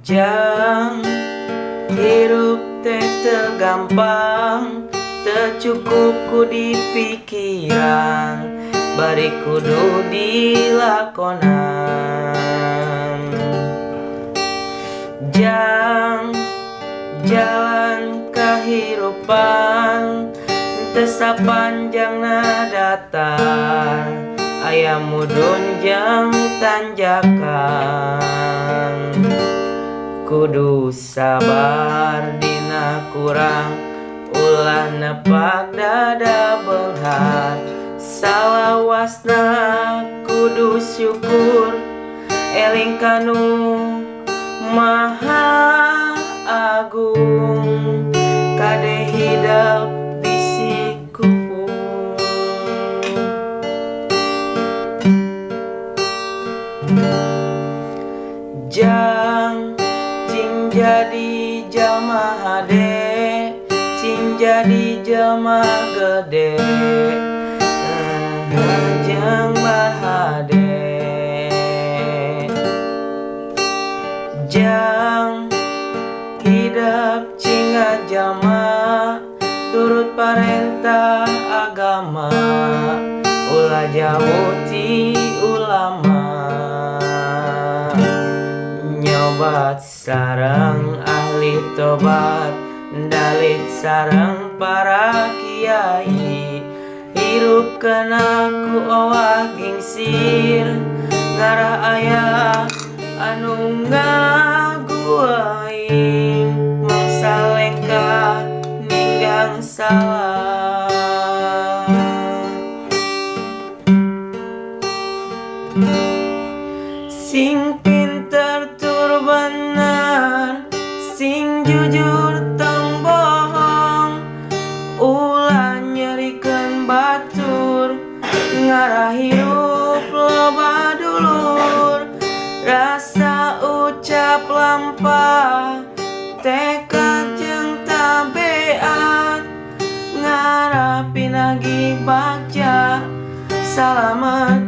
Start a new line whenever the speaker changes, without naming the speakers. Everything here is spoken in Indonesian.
Jang hirup teh teu gampang, teu cukup ku di pikiran, bari kudu dilakonan. Jang jalan kahirupan teu sapanjangna datar, aya mudun jeung tanjakan. Kudu sabar dina kurang, ulah nepak dada beunghar. Salawasna kudu syukur, eling kanu Maha Agung, kade hidup bisi kufur. Jang cing jadi jelema hade, cing jadi jelema gede, jeung barhade. Jang hidup cing ngajalma turut parentah agama, ulah jauh ti ulama. Nyobat sareng ahli tobat, dalit sareng para kiai, hirup kena ku owah gingsir, ngarah aya anu ngaguaing, mangsa lengkah ninggang salah. Sing pinter tur bener, sing jujur tong bohong, ulah nyerikeun batur, ngarah hirup loba dulur. Rasa ucap lampah, tekad jeung tabeat, ngarah pinagi bagja, salamet